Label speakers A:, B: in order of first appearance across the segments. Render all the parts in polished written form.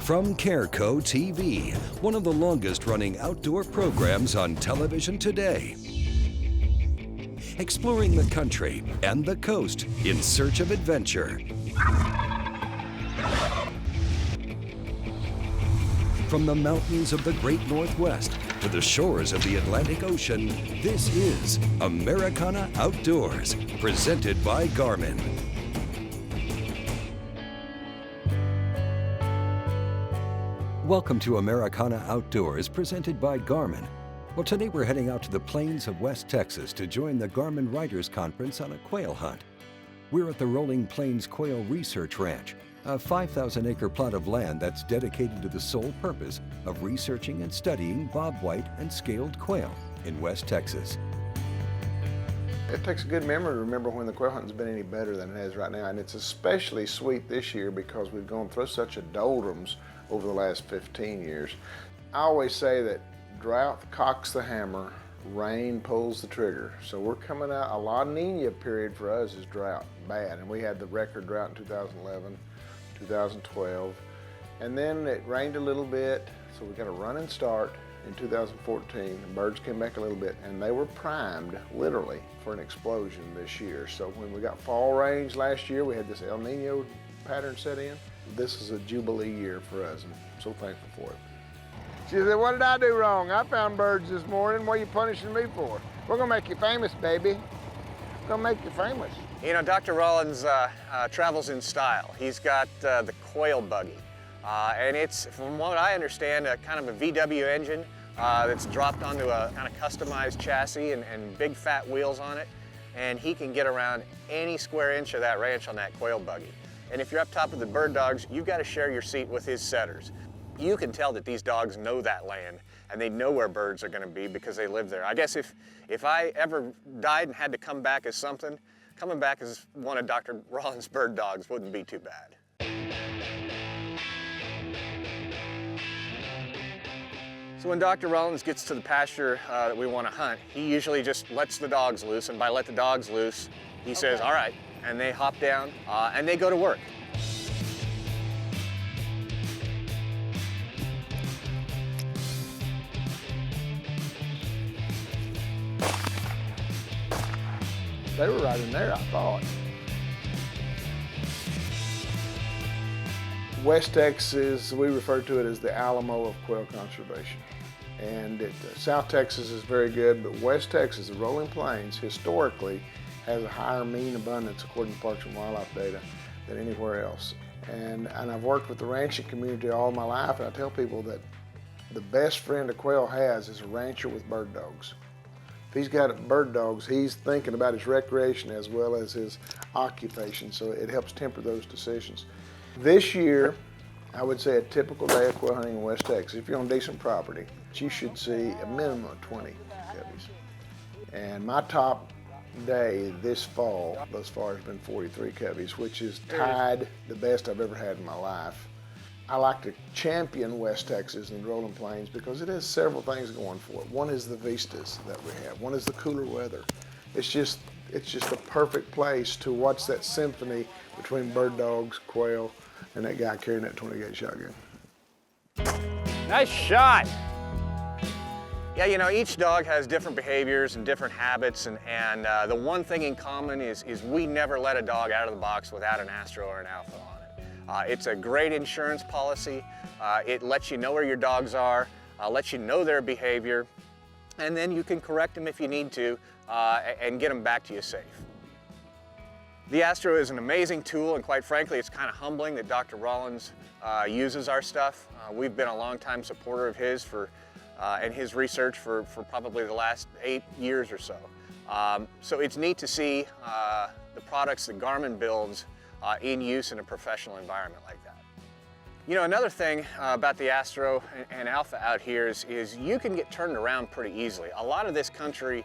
A: From Careco TV, one of the longest running outdoor programs on television today. Exploring the country and the coast in search of adventure. From the mountains of the Great Northwest to the shores of the Atlantic Ocean, this is Americana Outdoors, presented by Garmin. Welcome to Americana Outdoors, presented by Garmin. Well, today we're heading out to the plains of West Texas to join the Garmin Writers Conference on a quail hunt. We're at the Rolling Plains Quail Research Ranch, a 5,000-acre plot of land that's dedicated to the sole purpose of researching and studying bobwhite and scaled quail in West Texas.
B: It takes a good memory to remember when the quail hunting's been any better than it is right now, and it's especially sweet this year because we've gone through such a doldrums over the last 15 years. I always say that drought cocks the hammer, rain pulls the trigger. So we're coming out, a La Nina period for us is drought, bad, and we had the record drought in 2011, 2012, and then it rained a little bit, so we got a running start in 2014, and birds came back a little bit, and they were primed, literally, for an explosion this year. So when we got fall rains last year, we had this El Nino pattern set in. This is a jubilee year for us, and I'm so thankful for it. She said, "What did I do wrong? I found birds this morning. What are you punishing me for? We're gonna make you famous, baby. We're gonna make you famous."
C: You know, Dr. Rollins travels in style. He's got the quail buggy. And it's, from what I understand, a kind of a VW engine that's dropped onto a kind of customized chassis and big fat wheels on it. And he can get around any square inch of that ranch on that quail buggy. And if you're up top of the bird dogs, you've got to share your seat with his setters. You can tell that these dogs know that land and they know where birds are going to be because they live there. I guess if I ever died and had to come back as something, coming back as one of Dr. Rollins' bird dogs wouldn't be too bad. So when Dr. Rollins gets to the pasture that we want to hunt, he usually just lets the dogs loose, and by let the dogs loose, he says, "All right," and they hop down and they go to work.
B: They were right in there, I thought. West Texas, we refer to it as the Alamo of quail conservation. And South Texas is very good, but West Texas, the Rolling Plains, historically has a higher mean abundance, according to Parks and Wildlife data, than anywhere else. And I've worked with the ranching community all my life, and I tell people that the best friend a quail has is a rancher with bird dogs. If he's got bird dogs, he's thinking about his recreation as well as his occupation, so it helps temper those decisions. This year, I would say a typical day of quail hunting in West Texas, if you're on decent property, you should see a minimum of 20 coveys. And my top day this fall thus far has been 43 coveys, which is tied the best I've ever had in my life. I like to champion West Texas and the Rolling Plains because it has several things going for it. One is the vistas that we have. One is the cooler weather. It's just a perfect place to watch that symphony between bird dogs, quail, and that guy carrying that 20-gauge shotgun.
C: Nice shot. Yeah, you know, each dog has different behaviors and different habits, and the one thing in common is we never let a dog out of the box without an Astro or an Alpha on it. It's a great insurance policy. It lets you know where your dogs are, lets you know their behavior, and then you can correct them if you need to and get them back to you safe. The Astro is an amazing tool, and quite frankly, it's kind of humbling that Dr. Rollins uses our stuff. We've been a longtime supporter of his and his research for probably the last 8 years or so. So it's neat to see the products that Garmin builds in use in a professional environment like that. You know, another thing about the Astro and Alpha out here is you can get turned around pretty easily. A lot of this country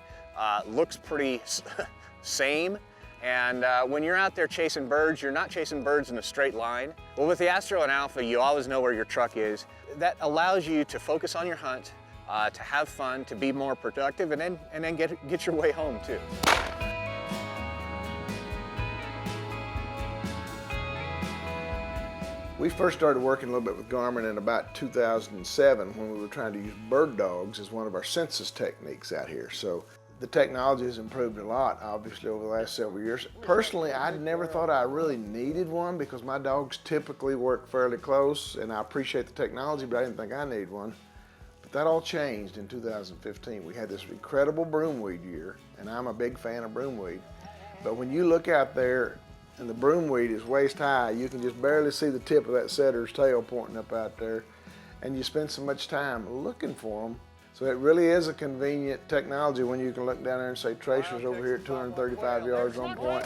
C: looks pretty same. And when you're out there chasing birds, you're not chasing birds in a straight line. Well, with the Astro and Alpha, you always know where your truck is. That allows you to focus on your hunt, to have fun, to be more productive, and then get your way home too.
B: We first started working a little bit with Garmin in about 2007 when we were trying to use bird dogs as one of our census techniques out here. So the technology has improved a lot, obviously, over the last several years. Personally, I never thought I really needed one because my dogs typically work fairly close, and I appreciate the technology, but I didn't think I needed one. But that all changed in 2015. We had this incredible broomweed year, and I'm a big fan of broomweed. But when you look out there and the broomweed is waist high, you can just barely see the tip of that setter's tail pointing up out there, and you spend so much time looking for them. So it really is a convenient technology when you can look down there and say tracers over here at 235 yards on point,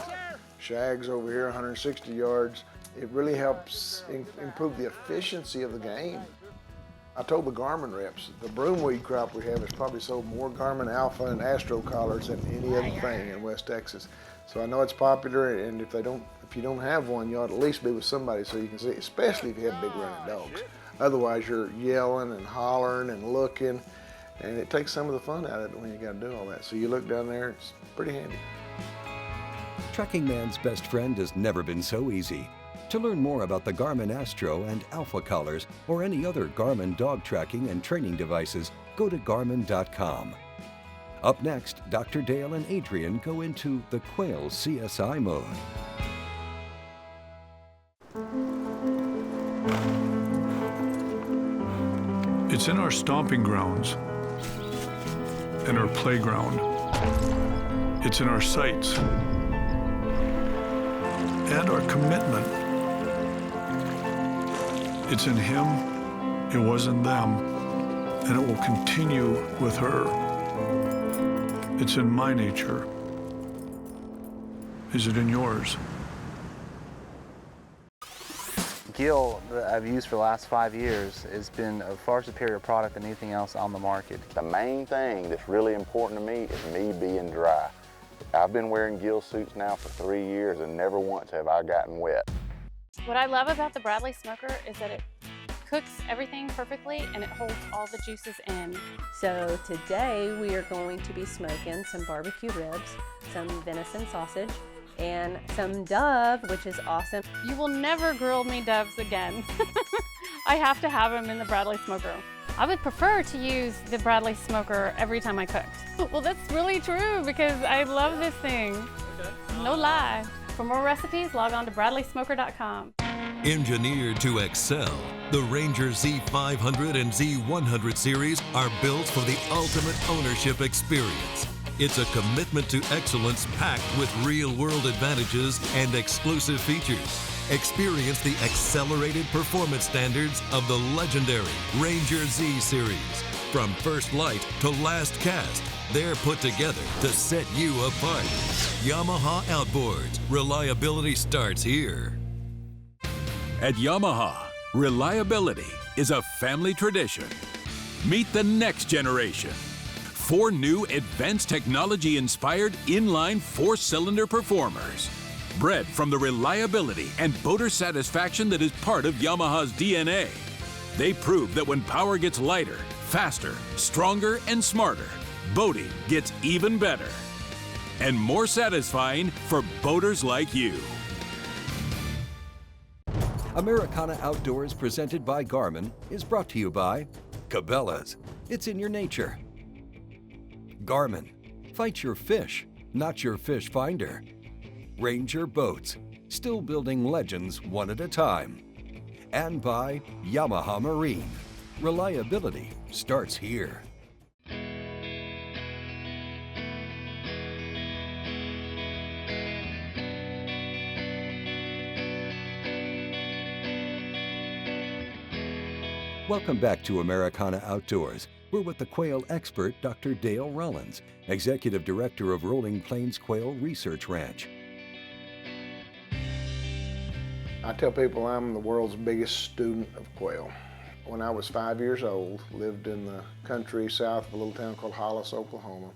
B: shags over here 160 yards. It really helps improve the efficiency of the game. I told the Garmin reps, the broomweed crop we have has probably sold more Garmin Alpha and Astro collars than any other thing in West Texas. So I know it's popular, and if you don't have one, you ought to at least be with somebody so you can see, especially if you have big running dogs. Otherwise, you're yelling and hollering and looking, and it takes some of the fun out of it when you got to do all that. So you look down there, it's pretty handy.
A: Tracking man's best friend has never been so easy. To learn more about the Garmin Astro and Alpha collars or any other Garmin dog tracking and training devices, go to Garmin.com. Up next, Dr. Dale and Adrian go into the Quail CSI mode.
D: It's in our stomping grounds and our playground. It's in our sights and our commitment. It's in him, it was in them, and it will continue with her. It's in my nature. Is it in yours?
E: Gill that I've used for the last 5 years has been a far superior product than anything else on the market.
F: The main thing that's really important to me is me being dry. I've been wearing gill suits now for 3 years and never once have I gotten wet.
G: What I love about the Bradley smoker is that it cooks everything perfectly and it holds all the juices in.
H: So today we are going to be smoking some barbecue ribs, some venison sausage, and some dove, which is awesome.
G: You will never grill me doves again. I have to have them in the Bradley smoker. I would prefer to use the Bradley smoker every time I cooked. Well, that's really true because I love this thing. No lie. For more recipes, log on to bradleysmoker.com.
I: Engineered to excel, the Ranger Z500 and Z100 series are built for the ultimate ownership experience. It's a commitment to excellence packed with real-world advantages and exclusive features. Experience the accelerated performance standards of the legendary Ranger Z series. From first light to last cast, they're put together to set you apart. Yamaha Outboards. Reliability starts here.
J: At Yamaha, reliability is a family tradition. Meet the next generation. 4 new advanced technology-inspired inline 4-cylinder performers. Bred from the reliability and boater satisfaction that is part of Yamaha's DNA. They prove that when power gets lighter, faster, stronger, and smarter, boating gets even better. And more satisfying for boaters like you.
A: Americana Outdoors, presented by Garmin, is brought to you by Cabela's. It's in your nature. Garmin. Fight your fish, not your fish finder. Ranger Boats. Still building legends one at a time. And by Yamaha Marine. Reliability starts here. Welcome back to Americana Outdoors. We're with the quail expert, Dr. Dale Rollins, Executive Director of Rolling Plains Quail Research Ranch.
B: I tell people I'm the world's biggest student of quail. When I was 5 years old, lived in the country south of a little town called Hollis, Oklahoma.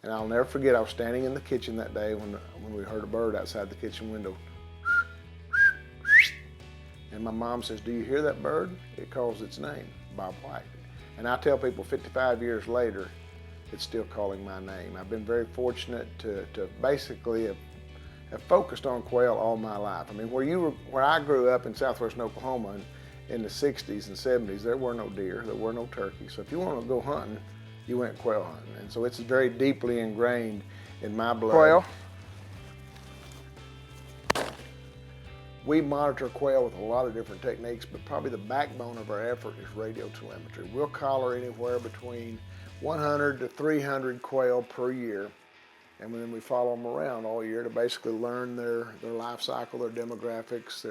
B: And I'll never forget, I was standing in the kitchen that day when we heard a bird outside the kitchen window. And my mom says, "Do you hear that bird? It calls its name, bobwhite." And I tell people 55 years later, it's still calling my name. I've been very fortunate to basically have have focused on quail all my life. I mean, where I grew up in southwestern Oklahoma in the 60s and 70s, there were no deer, there were no turkeys. So if you want to go hunting, you went quail hunting. And so it's very deeply ingrained in my blood. Quail. We monitor quail with a lot of different techniques, but probably the backbone of our effort is radio telemetry. We'll collar anywhere between 100 to 300 quail per year, and then we follow them around all year to basically learn their life cycle, their demographics,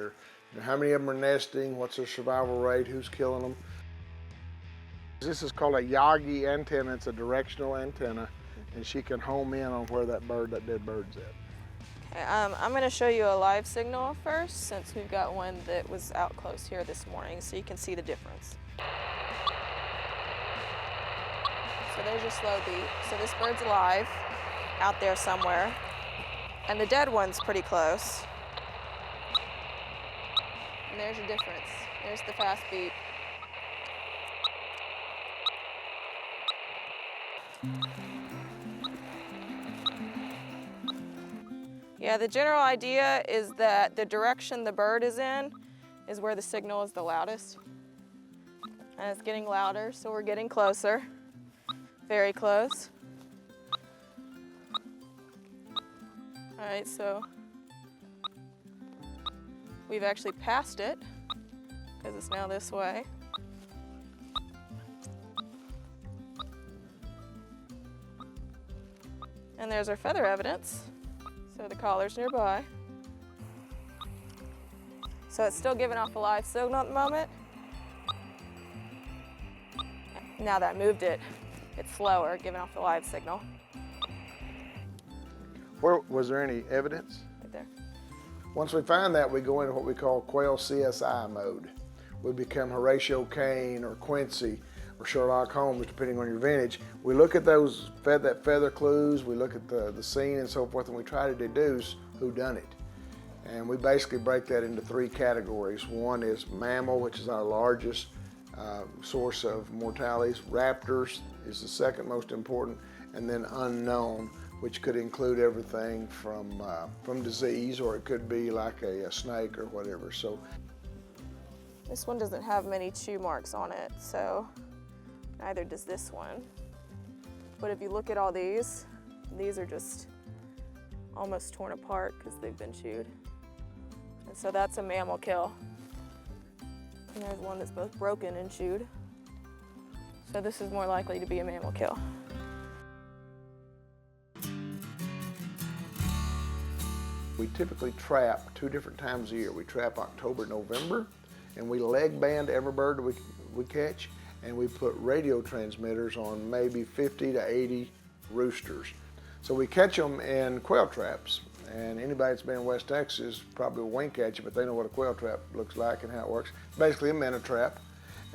B: how many of them are nesting, what's their survival rate, who's killing them. This is called a Yagi antenna. It's a directional antenna, and she can home in on where that dead bird's at.
K: Okay, I'm going to show you a live signal first, since we've got one that was out close here this morning, so you can see the difference. So there's your slow beat. So this bird's alive out there somewhere, and the dead one's pretty close. And there's your difference. There's the fast beat. Yeah, the general idea is that the direction the bird is in is where the signal is the loudest. And it's getting louder, so we're getting closer. Very close. All right, so we've actually passed it because it's now this way. And there's our feather evidence. So the collar's nearby. So it's still giving off a live signal at the moment. Now that I moved it, it's slower, giving off the live signal.
B: Was there any evidence?
K: Right there.
B: Once we find that, we go into what we call quail CSI mode. We become Horatio Kane or Quincy or Sherlock Holmes, depending on your vintage. We look at those feather clues, we look at the scene and so forth, and we try to deduce who done it. And we basically break that into three categories. One is mammal, which is our largest source of mortalities. Raptors is the second most important, and then unknown, which could include everything from disease, or it could be like a snake or whatever. So
K: this one doesn't have many chew marks on it, so neither does this one. But if you look at all these are just almost torn apart because they've been chewed. And so that's a mammal kill. And there's one that's both broken and chewed. So this is more likely to be a mammal kill.
B: We typically trap 2 different times a year. We trap October, November, and we leg band every bird we catch, and we put radio transmitters on maybe 50 to 80 roosters. So we catch them in quail traps, and anybody that's been in West Texas probably will wink at you, but they know what a quail trap looks like and how it works. Basically a minnow trap,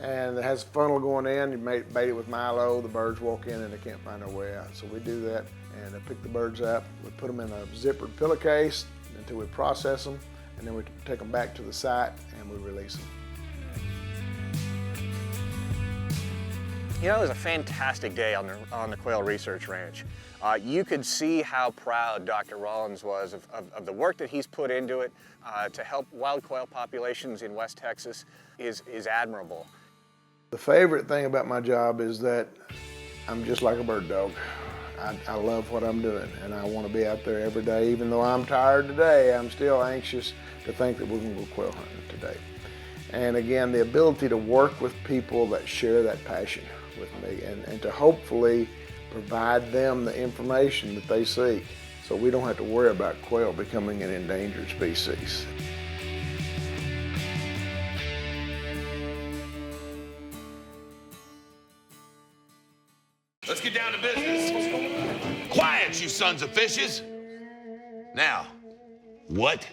B: and it has a funnel going in. You bait it with Milo, the birds walk in and they can't find their way out. So we do that, and I pick the birds up. We put them in a zippered pillowcase until we process them, and then we take them back to the site and we release them.
C: You know, it was a fantastic day on the Quail Research Ranch. You could see how proud Dr. Rollins was of the work that he's put into it to help wild quail populations in West Texas is admirable.
B: The favorite thing about my job is that I'm just like a bird dog. I love what I'm doing, and I want to be out there every day. Even though I'm tired today, I'm still anxious to think that we're going to go quail hunting today. And again, the ability to work with people that share that passion with me, and to hopefully provide them the information that they seek, so we don't have to worry about quail becoming an endangered species.
L: Let's get down to business. Quiet, you sons of fishes. Now, what?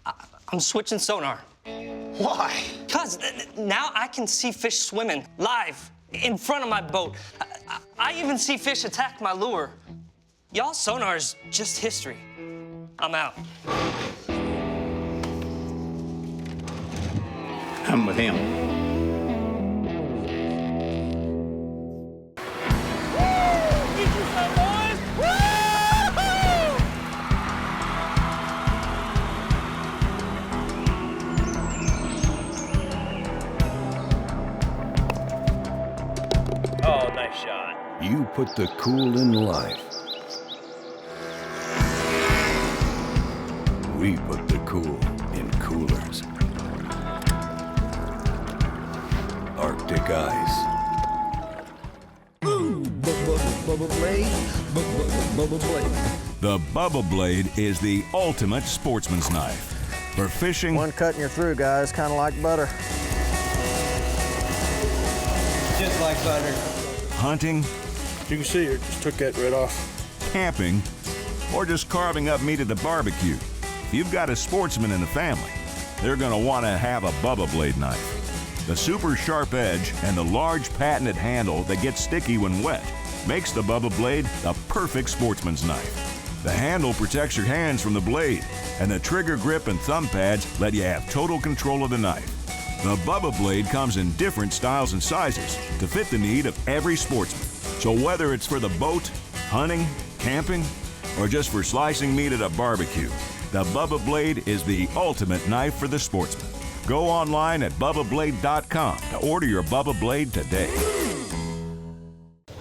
M: I'm switching sonar.
L: Why?
M: Because now I can see fish swimming live in front of my boat. I even see fish attack my lure. Y'all sonar is just history. I'm out.
N: I'm with him.
A: You put the cool in life. We put the cool in coolers. Arctic ice.
N: Ooh, Bubba Blade, Bubba Blade.
O: The Bubba Blade is the ultimate sportsman's knife. For fishing,
P: one cut and you're through, guys, kind of like butter.
N: Just like butter.
O: Hunting,
D: You can see it just took that right off.
O: camping, or just carving up meat at the barbecue. If you've got a sportsman in the family, they're going to want to have a Bubba Blade knife. The super sharp edge and the large patented handle that gets sticky when wet makes the Bubba Blade the perfect sportsman's knife. The handle protects your hands from the blade, and the trigger grip and thumb pads let you have total control of the knife. The Bubba Blade comes in different styles and sizes to fit the need of every sportsman. So whether it's for the boat, hunting, camping, or just for slicing meat at a barbecue, the Bubba Blade is the ultimate knife for the sportsman. Go online at bubbablade.com to order your Bubba Blade today.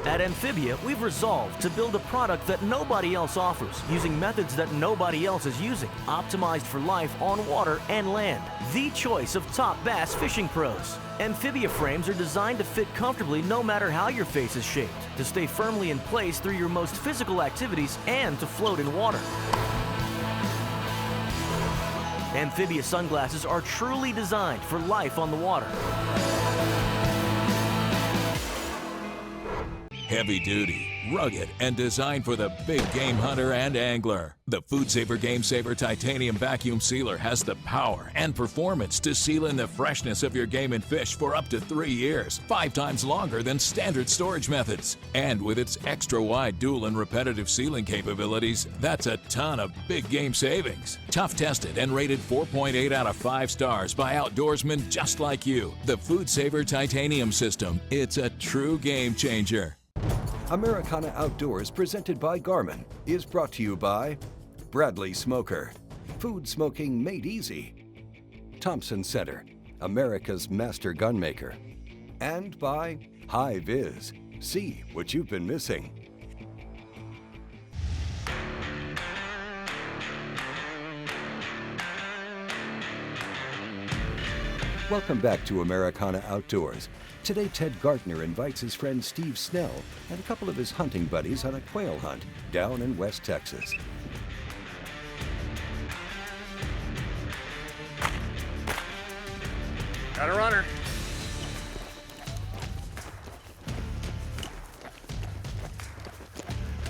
Q: At Amphibia, we've resolved to build a product that nobody else offers, using methods that nobody else is using, optimized for life on water and land. The choice of top bass fishing pros. Amphibia frames are designed to fit comfortably no matter how your face is shaped, to stay firmly in place through your most physical activities, and to float in water. Amphibia sunglasses are truly designed for life on the water.
J: Heavy duty, rugged, and designed for the big game hunter and angler. The Food Saver Game Saver Titanium Vacuum Sealer has the power and performance to seal in the freshness of your game and fish for up to 3 years, 5 times longer than standard storage methods. And with its extra wide dual and repetitive sealing capabilities, that's a ton of big game savings. Tough tested and rated 4.8 out of 5 stars by outdoorsmen just like you. The Food Saver Titanium System, it's a true game changer.
A: Americana Outdoors, presented by Garmin, is brought to you by Bradley Smoker, food smoking made easy, Thompson Center, America's master gunmaker, and by High Viz. See what you've been missing. Welcome back to Americana Outdoors. Today, Ted Gardner invites his friend Steve Snell and a couple of his hunting buddies on a quail hunt down in West Texas.
C: Got a runner.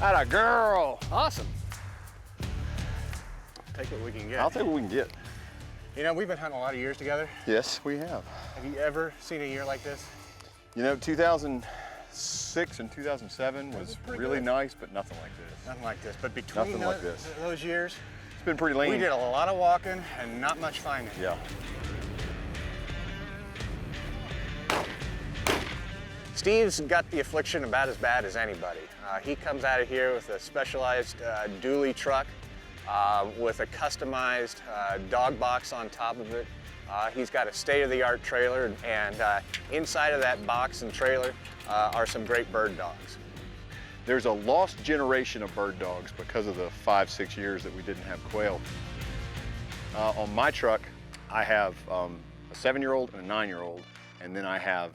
C: Atta girl. Awesome. Take what we can get.
R: I'll take what we can get.
C: You know, we've been hunting a lot of years together.
R: Yes, we have.
C: Have you ever seen a year like this?
R: You know, 2006 and 2007 was really
C: good.
R: Nice, but nothing like this.
C: Nothing like this. But between those years,
R: it's been pretty lean.
C: We did a lot of walking and not much finding.
R: Yeah.
C: Steve's got the affliction about as bad as anybody. He comes out of here with a specialized dually truck with a customized dog box on top of it. He's got a state-of-the-art trailer, and inside of that box and trailer are some great bird dogs.
R: There's a lost generation of bird dogs because of the 5-6 years that we didn't have quail. On my truck, I have a 7-year-old and a 9-year-old, and then I have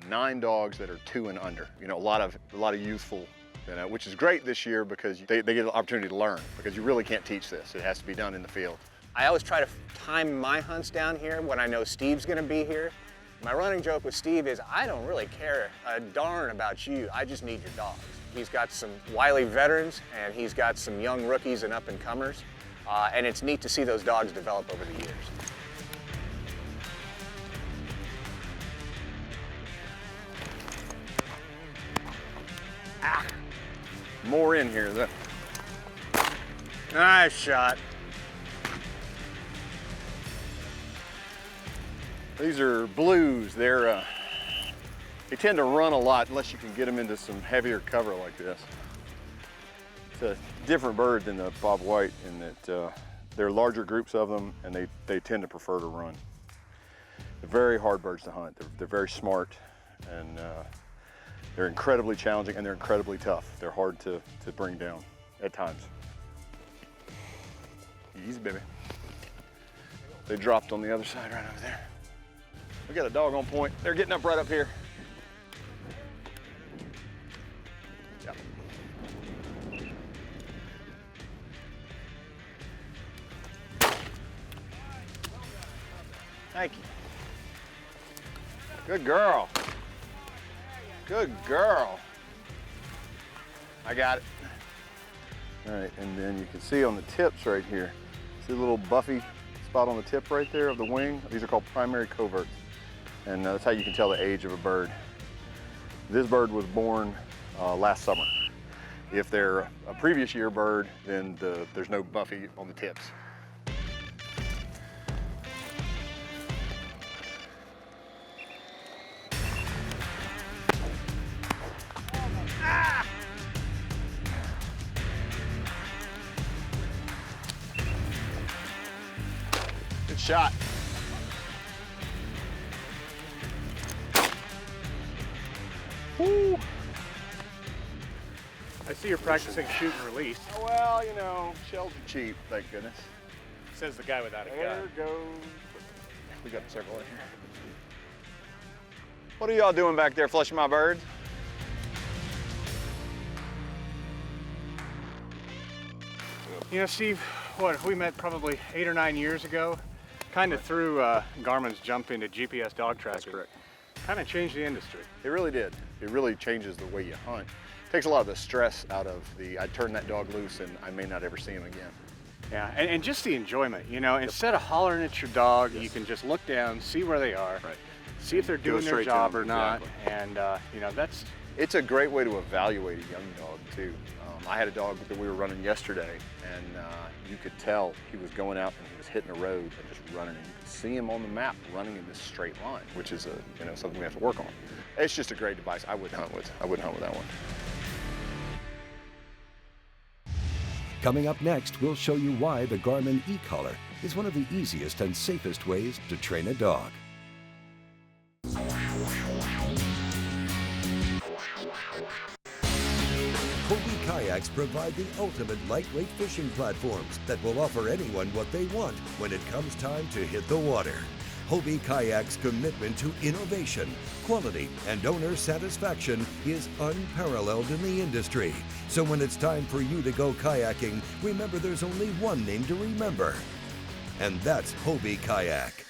R: 9 dogs that are 2 and under. You know, a lot of youthful, you know, which is great this year because they get an opportunity to learn, because you really can't teach this. It has to be done in the field.
C: I always try to time my hunts down here when I know Steve's gonna be here. My running joke with Steve is, I don't really care a darn about you, I just need your dogs. He's got some wily veterans, and he's got some young rookies and up-and-comers, and it's neat to see those dogs develop over the years.
R: Ah! More in here.
C: Nice shot.
R: These are blues. They tend to run a lot unless you can get them into some heavier cover like this. It's a different bird than the bobwhite in that there are larger groups of them, and they tend to prefer to run. They're very hard birds to hunt. They're very smart, and They're incredibly challenging and they're incredibly tough. They're hard to bring down at times. Easy, baby. They dropped on the other side right over there. We got a dog on point. They're getting up right up here. Yep. Thank you. Good girl. Good girl. I got it. All right, and then you can see on the tips right here, see the little buffy spot on the tip right there of the wing? These are called primary coverts. And that's how you can tell the age of a bird. This bird was born last summer. If they're a previous year bird, then there's no buffy on the tips. Good shot. Woo.
S: I see you're practicing shoot and release.
R: Oh, well, you know, shells are cheap, thank goodness.
S: Says the guy without a gun.
R: There goes. We got several in here. What are y'all doing back there, flushing my birds?
S: You know, Steve, we met probably 8 or 9 years ago, kind of through Garmin's jump into GPS dog tracking.
R: That's correct.
S: Kind of changed the industry.
R: It really did. It really changes the way you hunt. Takes a lot of the stress out of I turn that dog loose and I may not ever see him again.
S: Yeah, and just the enjoyment, you know, instead of hollering at your dog, you can just look down, see where they are, see if they're doing their job or not, and you know,
R: It's a great way to evaluate a young dog too. I had a dog that we were running yesterday, and you could tell he was going out and he was hitting the road and just running, and you could see him on the map running in this straight line, which is something we have to work on. It's just a great device. I wouldn't hunt with that one.
A: Coming up next, we'll show you why the Garmin e-collar is one of the easiest and safest ways to train a dog. Hobie kayaks provide the ultimate lightweight fishing platforms that will offer anyone what they want when it comes time to hit the water. Hobie Kayak's commitment to innovation, quality, and owner satisfaction is unparalleled in the industry. So when it's time for you to go kayaking, remember there's only one name to remember, and that's Hobie Kayak.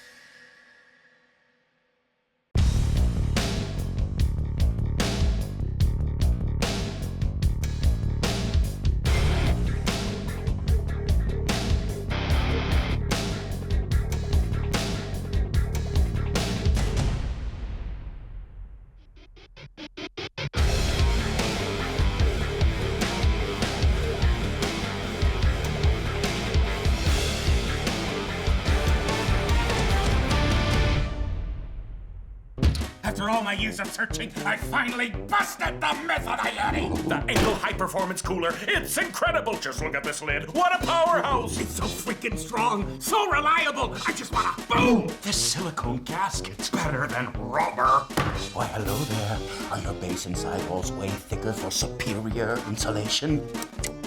T: After all my years of searching, I finally busted the method I had. The Engel High Performance Cooler. It's incredible. Just look at this lid. What a powerhouse. It's so freaking strong, so reliable. I just want to boom. This silicone gasket's better than rubber.
U: Why, hello there. Are your base and sidewalls way thicker for superior insulation?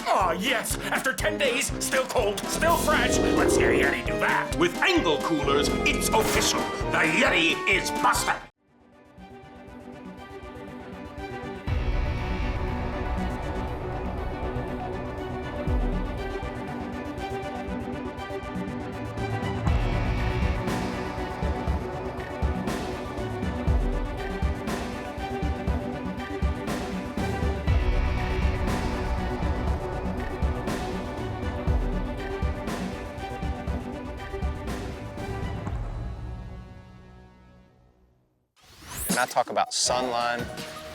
T: Oh, yes. After 10 days, still cold, still fresh. Let's hear Yeti do that. With Engel coolers, it's official. The Yeti is busted.
C: When I talk about SUNLINE,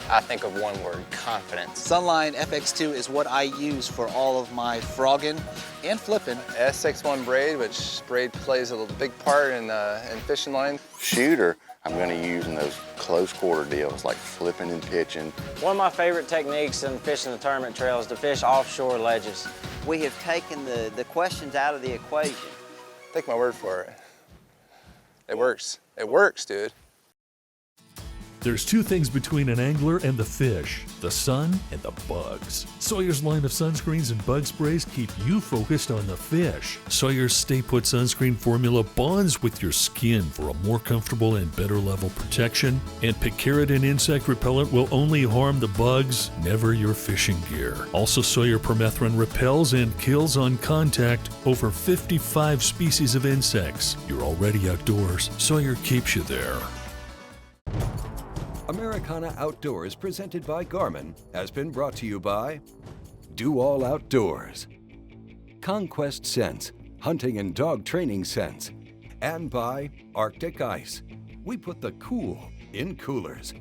C: I think of one word: confidence.
V: SUNLINE FX2 is what I use for all of my frogging and flipping.
C: S61 braid, which braid plays a big part in fishing line.
F: Shooter, I'm going to use in those close quarter deals like flipping and pitching.
W: One of my favorite techniques in fishing the tournament trail is to fish offshore ledges.
X: We have taken the questions out of the equation.
C: Take my word for it. It works. It works, dude.
E: There's two things between an angler and the fish, the sun and the bugs. Sawyer's line of sunscreens and bug sprays keep you focused on the fish. Sawyer's Stay Put sunscreen formula bonds with your skin for a more comfortable and better level protection. And picaridin insect repellent will only harm the bugs, never your fishing gear. Also, Sawyer permethrin repels and kills on contact over 55 species of insects. You're already outdoors. Sawyer keeps you there.
A: Americana Outdoors, presented by Garmin, has been brought to you by Do All Outdoors, Conquest Scents, hunting and dog training scents, and by Arctic Ice. We put the cool in coolers.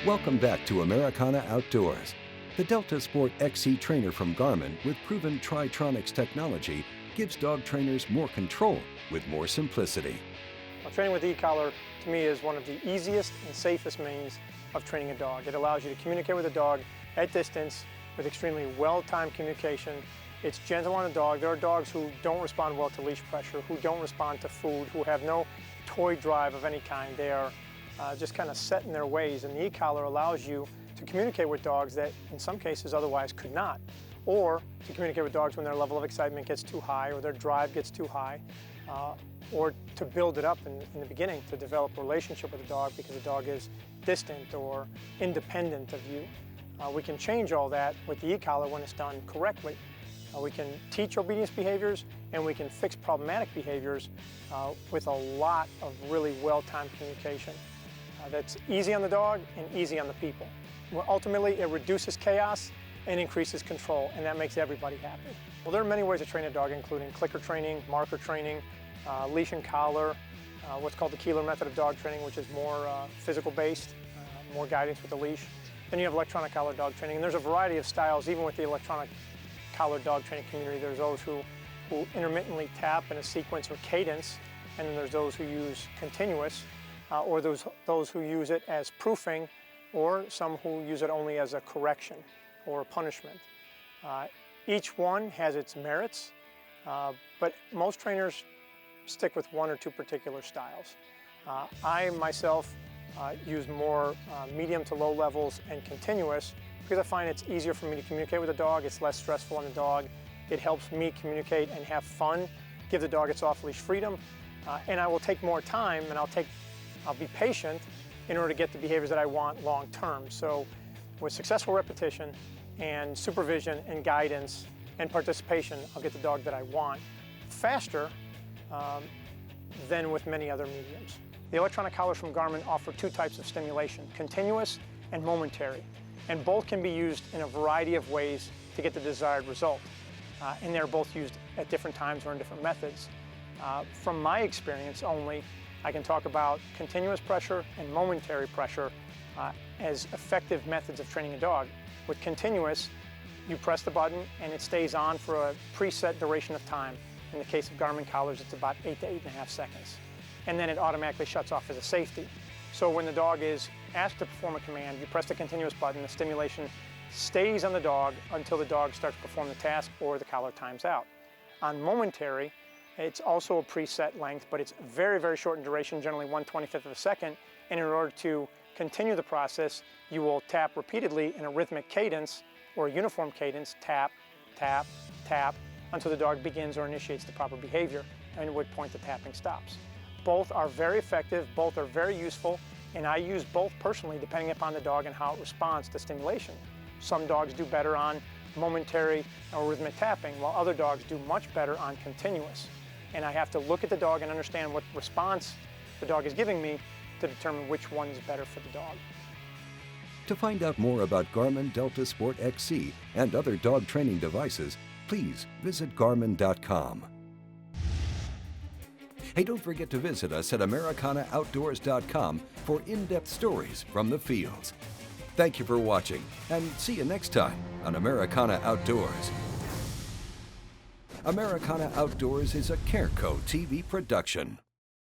A: Welcome back to Americana Outdoors. The Delta Sport XC trainer from Garmin with proven Tritronics technology gives dog trainers more control with more simplicity.
G: Well, training with the e-collar, to me, is one of the easiest and safest means of training a dog. It allows you to communicate with a dog at distance with extremely well-timed communication. It's gentle on the dog. There are dogs who don't respond well to leash pressure, who don't respond to food, who have no toy drive of any kind. They are just kind of set in their ways, and the e-collar allows you to communicate with dogs that in some cases otherwise could not, or to communicate with dogs when their level of excitement gets too high or their drive gets too high, or to build it up in the beginning to develop a relationship with the dog because the dog is distant or independent of you. We can change all that with the e-collar when it's done correctly. We can teach obedience behaviors and we can fix problematic behaviors with a lot of really well-timed communication. That's easy on the dog and easy on the people. Well, ultimately, it reduces chaos and increases control, and that makes everybody happy. Well, there are many ways to train a dog, including clicker training, marker training, leash and collar, what's called the Keeler method of dog training, which is more physical-based, more guidance with the leash. Then you have electronic collar dog training, and there's a variety of styles, even with the electronic collar dog training community. There's those who intermittently tap in a sequence or cadence, and then there's those who use continuous, or those who use it as proofing, or some who use it only as a correction or a punishment. Each one has its merits, but most trainers stick with one or two particular styles. I myself use more medium to low levels and continuous because I find it's easier for me to communicate with the dog, it's less stressful on the dog, it helps me communicate and have fun, give the dog its off-leash freedom, and I will take more time and I'll be patient in order to get the behaviors that I want long term. So with successful repetition and supervision and guidance and participation, I'll get the dog that I want faster than with many other mediums. The electronic collars from Garmin offer two types of stimulation, continuous and momentary, and both can be used in a variety of ways to get the desired result. And they're both used at different times or in different methods. From my experience only, I can talk about continuous pressure and momentary pressure as effective methods of training a dog. With continuous, you press the button and it stays on for a preset duration of time. In the case of Garmin collars, it's about 8 to 8.5 seconds. And then it automatically shuts off as a safety. So when the dog is asked to perform a command, you press the continuous button, the stimulation stays on the dog until the dog starts to perform the task or the collar times out. On momentary, it's also a preset length, but it's very, very short in duration, generally 1/25 of a second. And in order to continue the process, you will tap repeatedly in a rhythmic cadence or a uniform cadence, tap, tap, tap, until the dog begins or initiates the proper behavior, and at which point the tapping stops. Both are very effective, both are very useful, and I use both personally depending upon the dog and how it responds to stimulation. Some dogs do better on momentary or rhythmic tapping, while other dogs do much better on continuous. And I have to look at the dog and understand what response the dog is giving me to determine which one is better for the dog.
A: To find out more about Garmin Delta Sport XC and other dog training devices, please visit Garmin.com. Hey, don't forget to visit us at AmericanaOutdoors.com for in-depth stories from the fields. Thank you for watching, and see you next time on Americana Outdoors. Americana Outdoors is a Careco TV production.